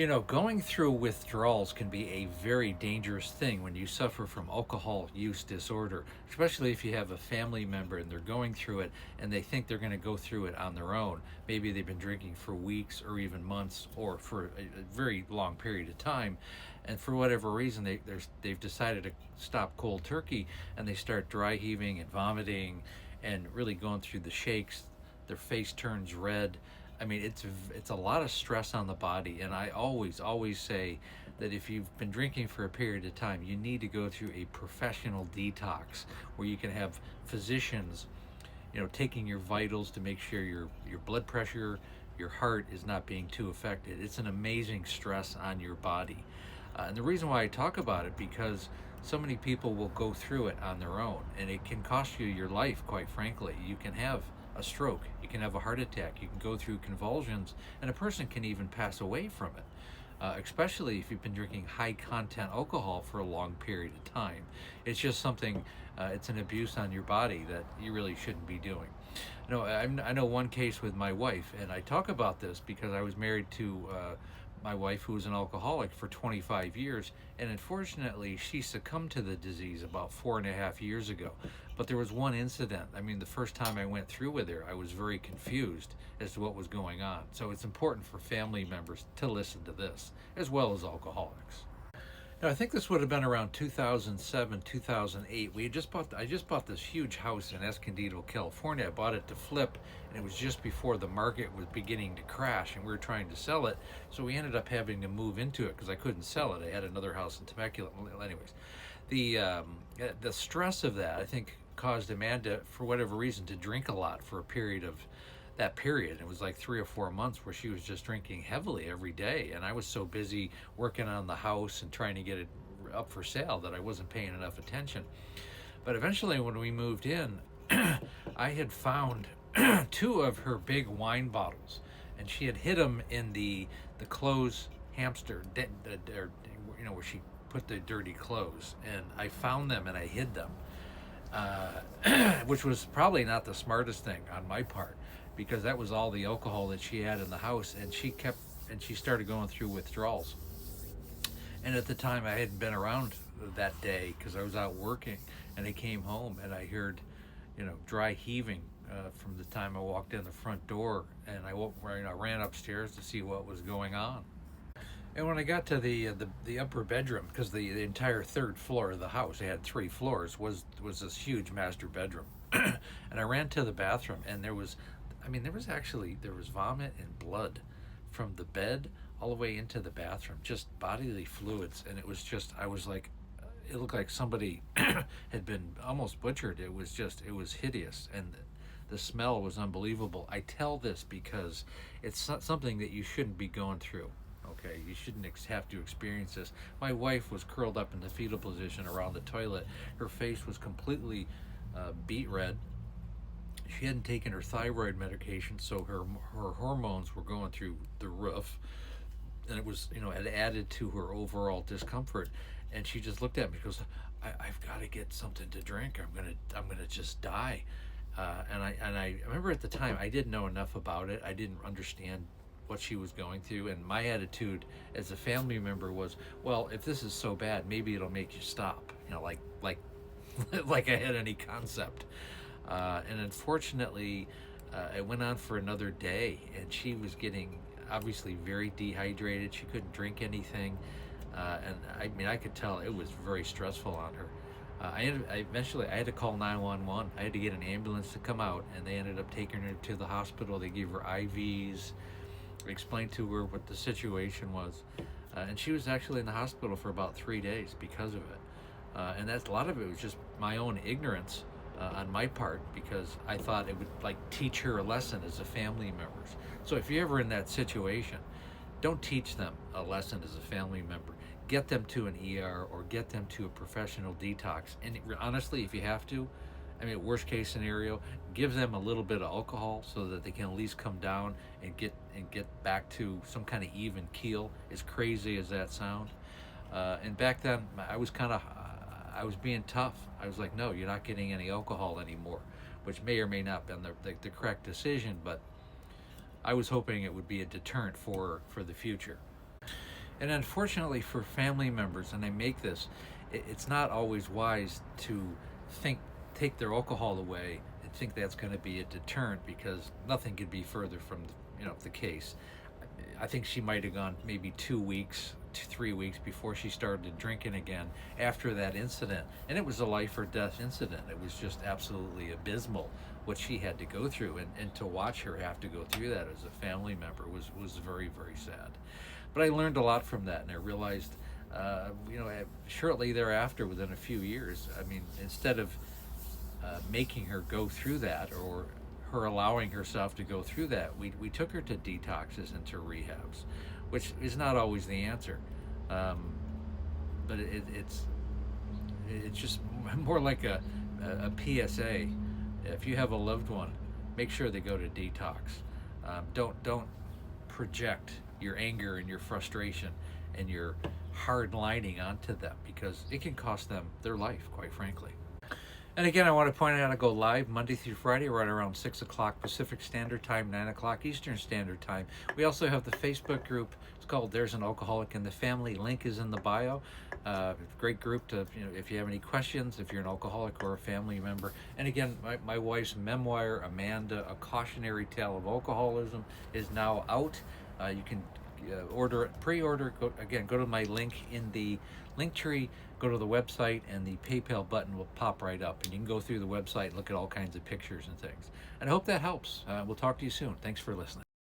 Going through withdrawals can be a very dangerous thing when you suffer from alcohol use disorder, especially if you have a family member and they're going through it and they think they're going to go through it on their own. Maybe they've been drinking for weeks or even months or for a very long period of time, and for whatever reason they've decided to stop cold turkey, and they start dry heaving and vomiting and really going through the shakes. Their face turns red. I mean, it's a lot of stress on the body, and I always say that if you've been drinking for a period of time, you need to go through a professional detox where you can have physicians, taking your vitals to make sure your blood pressure, your heart is not being too affected. It's an amazing stress on your body, and the reason why I talk about it, because so many people will go through it on their own, and it can cost you your life. Quite frankly, you can have a stroke, you can have a heart attack, you can go through convulsions, and a person can even pass away from it, especially if you've been drinking high content alcohol for a long period of time. It's just something, it's an abuse on your body that you really shouldn't be doing. I know one case with my wife, and I talk about this because I was married to my wife, who was an alcoholic for 25 years, and unfortunately she succumbed to the disease about 4.5 years ago. But there was one incident. I mean, the first time I went through with her, I was very confused as to what was going on. So it's important for family members to listen to this, as well as alcoholics. Now, I think this would have been around 2007, 2008. I just bought this huge house in Escondido, California. I bought it to flip, and it was just before the market was beginning to crash, and we were trying to sell it. So we ended up having to move into it because I couldn't sell it. I had another house in Temecula. Anyways, the stress of that, I think, caused Amanda, for whatever reason, to drink a lot for a period of that period. It was like 3 or 4 months where she was just drinking heavily every day, and I was so busy working on the house and trying to get it up for sale that I wasn't paying enough attention. But eventually, when we moved in, I had found two of her big wine bottles, and she had hid them in the clothes hamster, where she put the dirty clothes, and I found them and I hid them, which was probably not the smartest thing on my part, because that was all the alcohol that she had in the house, and she started going through withdrawals. And at the time, I hadn't been around that day because I was out working, and I came home and I heard, dry heaving from the time I walked in the front door, and I ran upstairs to see what was going on. And when I got to the upper bedroom, because the entire third floor of the house, it had 3 floors, was this huge master bedroom, and I ran to the bathroom, and there was vomit and blood from the bed all the way into the bathroom, just bodily fluids, and I was like, it looked like somebody had been almost butchered. It was hideous, and the smell was unbelievable. I tell this because it's something that you shouldn't be going through. Okay, you shouldn't have to experience this. My wife was curled up in the fetal position around the toilet. Her face was completely beet red. She hadn't taken her thyroid medication, so her hormones were going through the roof, and it was, it added to her overall discomfort. And she just looked at me. She goes, I've got to get something to drink. I'm gonna just die. And I remember at the time I didn't know enough about it. I didn't understand what she was going through, and my attitude as a family member was, well, if this is so bad, maybe it'll make you stop. Like like I had any concept. And unfortunately, it went on for another day, and she was getting obviously very dehydrated. She couldn't drink anything, and I could tell it was very stressful on her. Eventually I had to call 911. I had to get an ambulance to come out, and they ended up taking her to the hospital. They gave her IVs, explained to her what the situation was, and she was actually in the hospital for about 3 days because of it. And a lot of it was just my own ignorance on my part, because I thought it would teach her a lesson as a family member. So if you're ever in that situation, don't teach them a lesson as a family member. Get them to an ER or get them to a professional detox. And honestly, if you have to, worst case scenario, give them a little bit of alcohol so that they can at least come down and get back to some kind of even keel, as crazy as that sounds. And back then, I was being tough. I was like, no, you're not getting any alcohol anymore, which may or may not have been the correct decision, but I was hoping it would be a deterrent for the future. And unfortunately for family members, and I make this, it's not always wise to think take their alcohol away and think that's going to be a deterrent, because nothing could be further from the case. I think she might have gone maybe 2 weeks to 3 weeks before she started drinking again after that incident, and it was a life or death incident. It was just absolutely abysmal what she had to go through, and to watch her have to go through that as a family member was very, very sad. But I learned a lot from that, and I realized, shortly thereafter, within a few years, I mean, instead of making her go through that, or her allowing herself to go through that, we took her to detoxes and to rehabs, which is not always the answer. But it's just more like a PSA. If you have a loved one, make sure they go to detox. Don't project your anger and your frustration and your hard lining onto them, because it can cost them their life, quite frankly. And again, I want to point out, I go live Monday through Friday right around 6 o'clock Pacific Standard Time, 9 o'clock Eastern Standard Time. We also have the Facebook group. It's called There's an Alcoholic in the Family. Link is in the bio. Great group to, if you have any questions, if you're an alcoholic or a family member. And again, my wife's memoir, Amanda, A Cautionary Tale of Alcoholism, is now out. You can order it, pre-order. Go to my link in the link tree, go to the website, and the PayPal button will pop right up, and you can go through the website and look at all kinds of pictures and things. And I hope that helps. We'll talk to you soon. Thanks for listening.